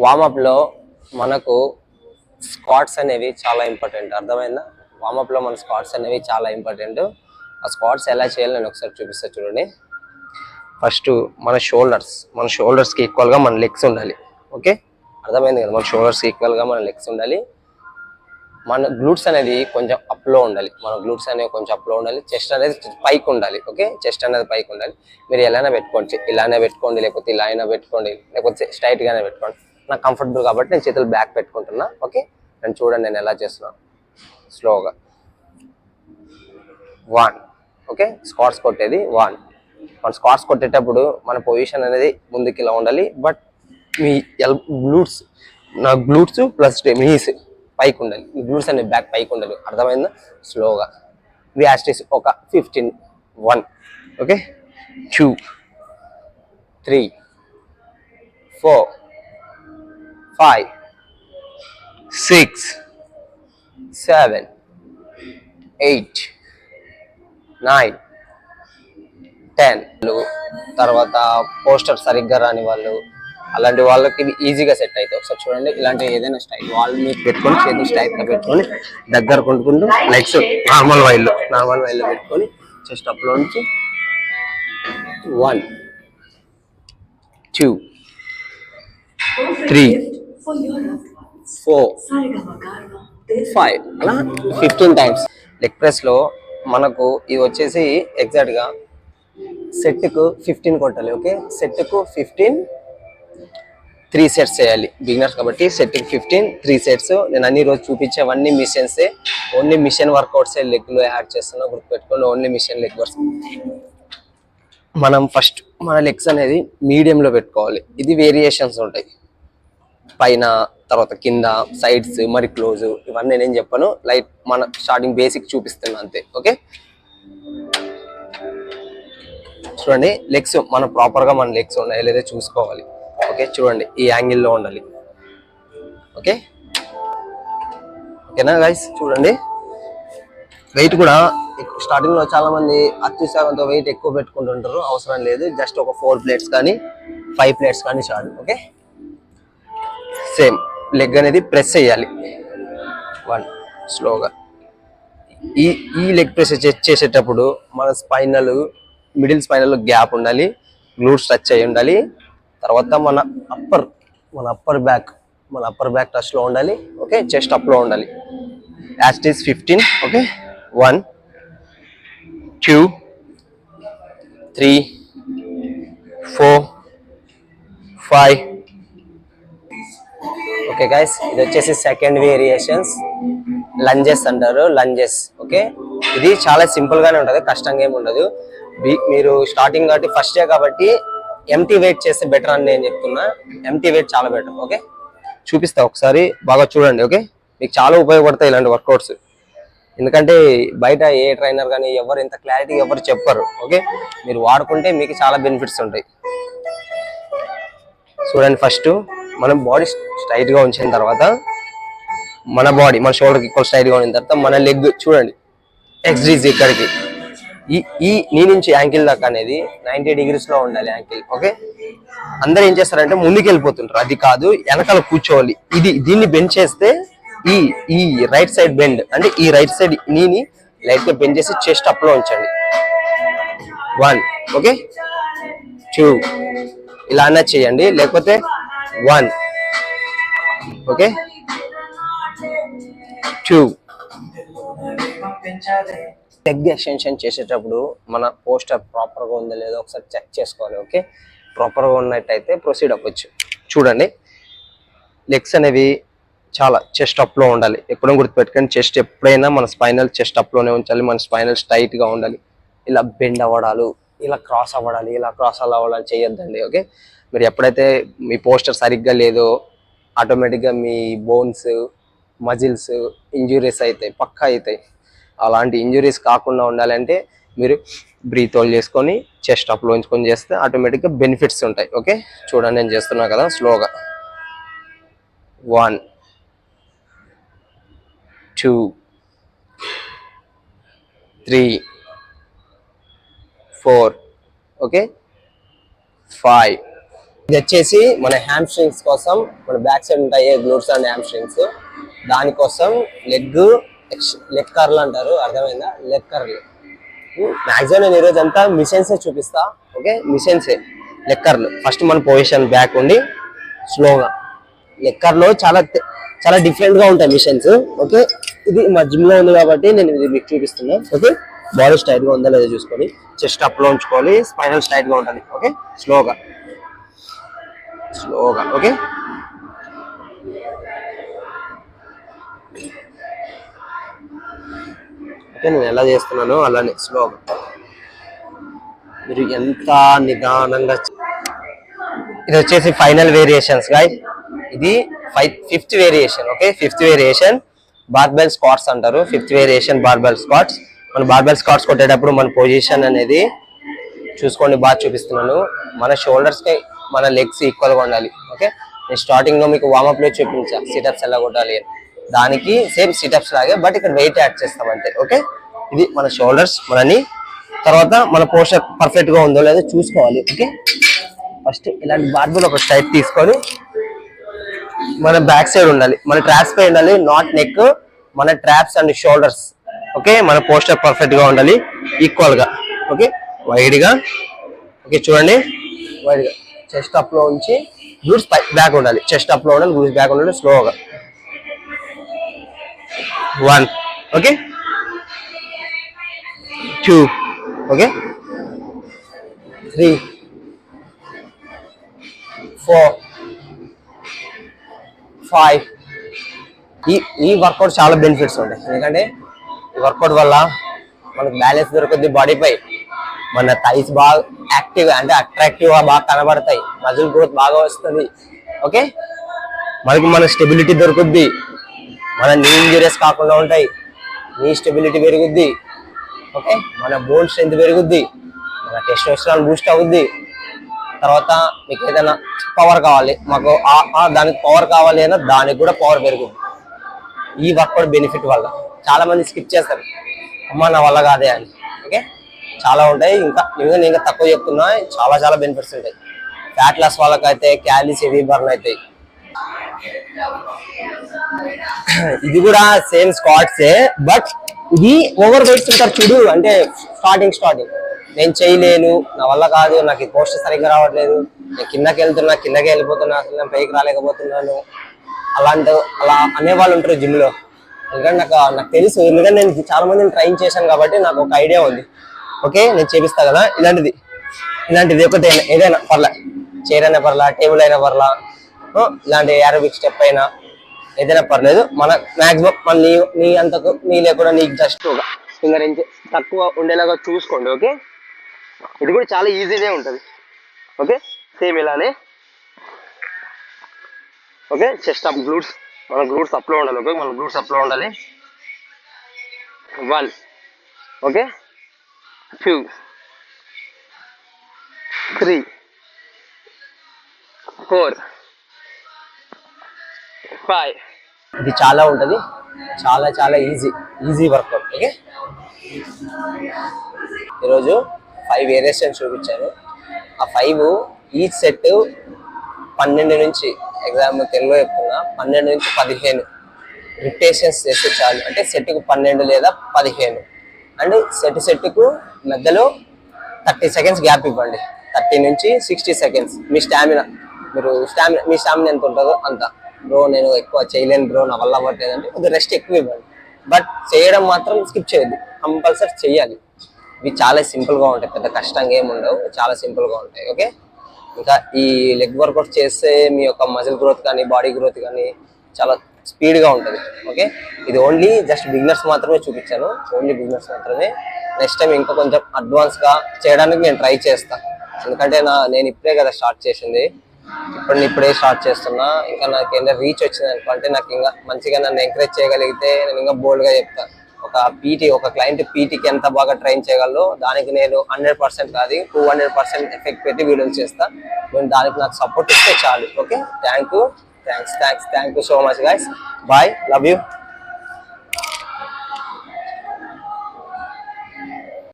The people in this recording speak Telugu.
వామప్లో మనకు స్క్వాట్స్ అనేవి చాలా ఇంపార్టెంట్. అర్థమైందా? వామప్లో మన స్క్వాట్స్ అనేవి చాలా ఇంపార్టెంట్. ఆ స్క్వాట్స్ ఎలా చేయాలో నేను ఒకసారి చూపిస్తా చూడండి. ఫస్ట్ మన షోల్డర్స్కి ఈక్వల్గా మన లెగ్స్ ఉండాలి. ఓకే, అర్థమైంది కదా? మన షోల్డర్స్కి ఈక్వల్గా మన లెగ్స్ ఉండాలి. మన గ్లూట్స్ అనేది కొంచెం అప్లో ఉండాలి. చెస్ట్ అనేది పైకి ఉండాలి. ఓకే, చెస్ట్ అనేది పైకి ఉండాలి. మీరు ఎలానే పెట్టుకోండి, ఇలానే పెట్టుకోండి, లేకపోతే ఇలా అయినా పెట్టుకోండి, లేకపోతే స్ట్రైట్గానే పెట్టుకోండి. నాకు కంఫర్టబుల్ కాబట్టి నేను చేతులు బ్యాక్ పెట్టుకుంటున్నా. ఓకే, నేను చూడండి నేను ఎలా చేస్తున్నాను. స్లోగా 1. ఓకే, స్క్వాట్స్ కొట్టేది 1. మన స్క్వాట్స్ కొట్టేటప్పుడు మన పొజిషన్ అనేది ముందుకు ఇలా ఉండాలి. బట్ మీ గ్లూట్స్ ప్లస్ నీస్ పైకి ఉండాలి. మీ గ్లూట్స్ అనేది బ్యాక్ పైకి ఉండాలి. అర్థమైందా? స్లోగా యాస్టిస్ ఒక 15. 1. ఓకే, 2, 3, 4, 5, 6, 7, 8, 9, 10. తర్వాత పోస్టర్ సరిగ్గా రాని వాళ్ళు, అలాంటి వాళ్ళకి ఇది ఈజీగా సెట్ అవుతుంది. ఒకసారి చూడండి. ఇలాంటి ఏదైనా స్టైల్ వాళ్ళు మీరు పెట్టుకొని చేతులు స్ట్రైట్గా పెట్టుకొని దగ్గర కొట్టుకుంటూ లెగ్స్ నార్మల్ వైల్లో పెట్టుకొని చెస్ట్ అప్లో నుంచి 1, 2, 3, 4, 5 అలా 15 టైమ్స్. లెగ్ ప్రెస్లో మనకు ఇది వచ్చేసి ఎగ్జాక్ట్గా సెట్కు 15 కొట్టాలి. ఓకే, సెట్కు 15 3 సెట్స్ చేయాలి. బిగినర్స్ కాబట్టి సెట్కి 15 3 సెట్స్. నేను అన్ని రోజు చూపించేవన్నీ మిషన్సే, ఓన్లీ మిషన్ వర్కౌట్సే లెగ్లో యాడ్ చేస్తున్నా. గుర్తుపెట్టుకోండి, ఓన్లీ మిషన్ లెగ్ వర్క్స్. మనం ఫస్ట్ మన లెగ్స్ అనేది మీడియంలో పెట్టుకోవాలి. ఇది వేరియేషన్స్ ఉంటాయి, పైన తర్వాత కింద, సైడ్స్, మరి క్లోజ్, ఇవన్నీ నేను చెప్పాను. లైట్ మన స్టార్టింగ్ బేసిక్ చూపిస్తున్నా అంతే. ఓకే, చూడండి. లెగ్స్ మన ప్రాపర్గా మన లెగ్స్ ఉన్నాయో లేదో చూసుకోవాలి. ఓకే, చూడండి ఈ యాంగిల్లో ఉండాలి. ఓకే, ఓకేనా గైస్? చూడండి. వెయిట్ కూడా స్టార్టింగ్లో చాలా మంది అత్యుత్సాహంతో వెయిట్ ఎక్కువ పెట్టుకుంటుంటారు. అవసరం లేదు. జస్ట్ ఒక 4 ప్లేట్స్ కానీ 5 ప్లేట్స్ కానీ చాలు. ఓకే, సేమ్ లెగ్ అనేది ప్రెస్ చేయాలి. 1 స్లోగా. ఈ లెగ్ ప్రెస్ చేసేటప్పుడు మన మిడిల్ స్పైనల్ గ్యాప్ ఉండాలి. గ్లూట్స్ టచ్ అయ్యి ఉండాలి. తర్వాత మన అప్పర్ బ్యాక్ టచ్ లో ఉండాలి. ఓకే, చెస్ట్ అప్ లో ఉండాలి. As it is 15. Okay, 1, 2, 3, 4, 5. Okay guys, ఇది వచ్చేసి సెకండ్ వేరియేషన్స్, లంజెస్ అంటారు. ఓకే, ఇది చాలా సింపుల్ గానే ఉంటది, కష్టంగా ఏమి ఉండదు. మీరు స్టార్టింగ్ కాబట్టి ఫస్ట్ డే కాబట్టి ఎంటీ వెయిట్ చేస్తే బెటర్ అని నేను చెప్తున్నా. ఎంటీ వెయిట్ చాలా బెటర్. ఓకే, చూపిస్తా ఒకసారి, బాగా చూడండి. ఓకే, మీకు చాలా ఉపయోగపడతాయి ఇలాంటి వర్కౌట్స్. ఎందుకంటే బయట ఏ ట్రైనర్ కానీ ఎవరు ఇంత క్లారిటీ ఎవరు చెప్పరు. ఓకే, మీరు వాడుకుంటే మీకు చాలా బెనిఫిట్స్ ఉంటాయి. చూడండి. ఫస్ట్ మనం బాడీ స్ట్రైట్ గా ఉంచిన తర్వాత మన షోల్డర్ కి ఈక్వల్ స్ట్రైట్ గా ఉన్న తర్వాత మన లెగ్ చూడండి ఎక్స్ట్రీజ్ ఇక్కడికి నీ నుంచి యాంకిల్ దాకా అనేది 90 degrees లో ఉండాలి యాంకిల్. ఓకే, అందరు ఏం చేస్తారంటే ముందుకు వెళ్ళిపోతుంటారు. అది కాదు, వెనకాల కూర్చోవాలి. దీన్ని బెండ్ చేస్తే ఈ రైట్ సైడ్ బెండ్ అంటే ఈ రైట్ సైడ్ నీని లైట్ గా బెండ్ చేసి చెస్ట్ అప్ లో ఉంచండి. 1. ఓకే, 2 ఇలా అన్నా చేయండి, లేకపోతే 1. ఓకే, 2. లెగ్ ఎక్స్టెన్షన్ చేసేటప్పుడు మన పోస్టర్ ప్రాపర్ గా ఉందో లేదో ఒకసారి చెక్ చేసుకోవాలి. ఓకే, ప్రాపర్ గా ఉన్నట్టయితే ప్రొసీడ్ అవ్వచ్చు. చూడండి, లెగ్స్ అనేవి చాలా చెస్ట్ అప్ లో ఉండాలి. ఎప్పుడూ గుర్తుపెట్టుకొని చెస్ట్ ఎప్పుడైనా మన స్పైనల్ చెస్ట్ అప్ లోనే ఉంచాలి. మన స్పైనల్ స్ట్రైట్ గా ఉండాలి. ఇలా బెండ్ అవ్వడాలు, ఇలా క్రాస్ అవ్వడాలు చేయొద్దండి. ఓకే, మీరు ఎప్పుడైతే మీ పోస్టర్ సరిగ్గా లేదో ఆటోమేటిక్గా మీ బోన్స్, మజిల్స్ ఇంజురీస్ పక్కా అవుతాయి. అలాంటి ఇంజురీస్ కాకుండా ఉండాలంటే మీరు బ్రీత్ హోల్డ్ చేసుకొని చెస్ట్ అప్లో ఉంచుకొని చేస్తే ఆటోమేటిక్గా బెనిఫిట్స్ ఉంటాయి. ఓకే, చూడండి నేను చేస్తున్నా కదా స్లోగా. 1, 2, 3, 4. ఓకే, 5, ఇది వచ్చేసి మన హ్యామ్ స్ట్రింగ్స్ కోసం, మన బ్యాక్ సైడ్ ఉంటాయి గ్లూట్స్ అండ్ హ్యామ్ స్ట్రింగ్స్, దానికోసం లెగ్ కర్ల్ అంటారు, అర్థమైందా? Leg curl. మాక్సిమం నేను ఈరోజు అంతా మిషన్సే చూపిస్తా. ఓకే, మిషన్సే లెగ్ కర్ల్. ఫస్ట్ మన పొజిషన్ బ్యాక్ ఉండి స్లోగా లెగ్ కర్ల్ చాలా చాలా డిఫరెంట్ గా ఉంటాయి మిషన్స్. ఓకే, ఇది మా జిమ్ లో ఉంది కాబట్టి నేను ఇది మీకు చూపిస్తున్నా. ఓకే, బాడీ స్ట్రైట్ గా ఉందా లేదా చూసుకొని చెస్ట్ అప్ లో ఉంచుకోవాలి, స్పైనల్ స్ట్రైట్ గా ఉంటుంది. ఓకే, స్లోగా స్లోగా. ఓకే, ఓకే నేను ఎలా చేస్తున్నానో అలానే స్లోగా మీరు ఎంత నిదానంగా. ఇది వచ్చేసి ఫైనల్ వేరియేషన్స్ గాయ్. ఇది fifth variation. Okay, fifth variation barbell squats అంటారు. Fifth variation barbell squats. మన బార్బెల్ స్క్వాట్స్ కొట్టేటప్పుడు మన పొజిషన్ అనేది చూసుకోండి, బాగా చూపిస్తున్నాను. మన షోల్డర్స్ కి మన లెగ్స్ ఈక్వల్ గా ఉండాలి. ఓకే, నేను స్టార్టింగ్ లో మీకు వార్మప్ లో చూపించా సిటప్స్ ఎలా కొట్టాలి అని, దానికి సేమ్ సిటప్స్ లాగే బట్ ఇక్కడ వెయిట్ యాడ్ చేస్తాం అంతే. ఓకే, ఇది మన షోల్డర్స్ మనని. తర్వాత మన పోస్టర్ పర్ఫెక్ట్ గా ఉందో లేదో చూసుకోవాలి. ఓకే, ఫస్ట్ ఇలాంటి బార్బెల్ ఒక స్ట్రైట్ తీసుకొని మన బ్యాక్ సైడ్ ఉండాలి, మన ట్రాప్స్ పై ఉండాలి, నాట్ నెక్, మన ట్రాప్స్ అండ్ షోల్డర్స్. ఓకే, మన పోస్టర్ పర్ఫెక్ట్ గా ఉండాలి, ఈక్వల్ గా. ఓకే, వైడ్ గా. ఓకే చూడండి, వైడ్ గా చెస్ట్ అప్ లో ఉంచి గ్లూట్స్ బ్యాక్ ఉండాలి, చెస్ట్ అప్ లో ఉండాలి, గ్లూట్స్ బ్యాక్ ఉండాలి. స్లోగా 1. ఓకే, 2. ఓకే, 3, 4, 5. ఈ వర్కౌట్ చాలా బెనిఫిట్స్ ఉంటాయి, ఎందుకంటే ఈ వర్కౌట్ వల్ల మనకు బ్యాలెన్స్ దొరుకుద్ది బాడీపై, మన థైస్ బాగా యాక్టివ్ అంటే అట్రాక్టివ్ గా బాగా కనబడతాయి, మజిల్ గ్రోత్ బాగా వస్తుంది. ఓకే, మనకి మన స్టెబిలిటీ దొరుకుద్ది, మన నీ ఇంజరీస్ కాకుండా ఉంటాయి, నీ స్టెబిలిటీ పెరుగుద్ది. ఓకే, మన బోన్ స్ట్రెంత్ పెరుగుద్ది, మన టెస్టోస్టెరాన్ బూస్ట్ అవుద్ది. తర్వాత మీకు ఏదైనా పవర్ కావాలి, మాకు దానికి పవర్ కావాలి అన్నా దానికి కూడా పవర్ పెరుగుద్ది ఈ వర్కౌట్ బెనిఫిట్ వల్ల. చాలా మంది స్కిప్ చేస్తారు, అమ్మ నా వల్ల కాదే అని. ఓకే, చాలా ఉంటాయి, ఇంకా నేను తక్కువ చెప్తున్నా, చాలా చాలా బెనిఫిట్స్ ఉంటాయి. ఫ్యాట్ లాస్ వాళ్ళకైతే క్యాలీస్ హెవీ బర్న్ అవుతాయి. ఇది కూడా సేమ్ స్క్వాట్సే, బట్ ఇది ఓవర్ వెయిట్స్ ఉంటారు చూడు, అంటే స్టార్టింగ్ నేను చేయలేను, నా వల్ల కాదు, నాకు ఈ పోస్ట్ సరిగ్గా రావట్లేదు, నేను కిందకి వెళ్ళిపోతున్నా, అసలు నేను పైకి రాలేకపోతున్నాను, అలా అనేవాళ్ళు ఉంటారు జిమ్ లో. ఎందుకంటే నాకు తెలుసు, ఎందుకంటే నేను చాలా మందిని ట్రైన్ చేశాను కాబట్టి నాకు ఒక ఐడియా ఉంది. ఓకే, నేను చేపిస్తా కదా, ఇలాంటిది ఒకటి ఏదైనా పర్లా, చైర్ అయినా పర్లా, టేబుల్ అయినా పర్లా, ఇలాంటి ఏరోబిక్ స్టెప్ అయినా ఏదైనా పర్లేదు, మన మాక్సిమం మన నీ అంతకు నీ లేకుండా నీకు జస్ట్ ఒక ఫింగర్ ఇంచ్ తక్కువ ఉండేలాగా చూసుకోండి. ఓకే, ఇది కూడా చాలా ఈజీనే ఉంటుంది. ఓకే, సేమ్ ఇలానే. ఓకే, చెస్ట్ అప్ గ్లూట్స్, మన గ్లూట్స్ అప్లో ఉండాలి. ఓకే, మన గ్లూట్స్ అప్లో ఉండాలి. 1. ఓకే, 2, 3, 4, 5. ఇది చాలా ఉంటుంది, చాలా చాలా ఈజీ వర్కౌట్. ఓకే, ఈరోజు 5 వేరియేషన్స్ చూపించాను. ఆ 5 ఈచ్ సెట్ 12 నుంచి, ఎగ్జామ్ తెలుగులో చెప్తున్నా, 12 నుంచి 15 రిపిటేషన్స్ చేస్తే చాలు. అంటే సెట్కు 12 లేదా 15, అండ్ సెట్కు మధ్యలో 30 seconds గ్యాప్ ఇవ్వండి. 30 నుంచి 60 seconds. మీ స్టామినా ఎంత ఉంటుందో అంత. బ్రో నేను ఎక్కువ చేయలేను బ్రో, నా వల్ల అవ్వట్లేదు అంటే కొద్దిగా రెస్ట్ ఎక్కువ ఇవ్వండి, బట్ చేయడం మాత్రం స్కిప్ చేయొద్దు, కంపల్సరీ చెయ్యాలి. ఇవి చాలా సింపుల్ గా ఉంటాయి, పెద్ద కష్టంగా ఏమి ఉండవు, చాలా సింపుల్ గా ఉంటాయి. ఓకే, ఇంకా ఈ లెగ్ వర్కౌట్ చేస్తే మీ యొక్క మజిల్ గ్రోత్ కానీ బాడీ గ్రోత్ కానీ చాలా స్పీడ్ గా ఉంటుంది. ఓకే, ఇది ఓన్లీ జస్ట్ బిగినర్స్ మాత్రమే చూపించాను, ఓన్లీ బిగినర్స్ మాత్రమే. నెక్స్ట్ టైం ఇంకా కొంచెం అడ్వాన్స్ గా చేయడానికి నేను ట్రై చేస్తాను, ఎందుకంటే నేను ఇప్పుడే కదా స్టార్ట్ చేసింది, ఇప్పుడే స్టార్ట్ చేస్తున్నా. ఇంకా నాకు ఏదైనా రీచ్ వచ్చింది అనుకుంటే, నాకు ఇంకా మంచిగా నన్ను ఎంకరేజ్ చేయగలిగితే నేను ఇంకా బోల్డ్ గా చెప్తాను. ఒక క్లయింట్ పీటీకి ఎంత బాగా ట్రైన్ చేయగలరో దానికి నేను 100% కాదు 200% ఎఫెక్ట్ పెట్టి వీడియోలు చేస్తా. నేను దానికి నాకు సపోర్ట్ ఇస్తే చాలు. Okay, thank you so much guys, bye, love you.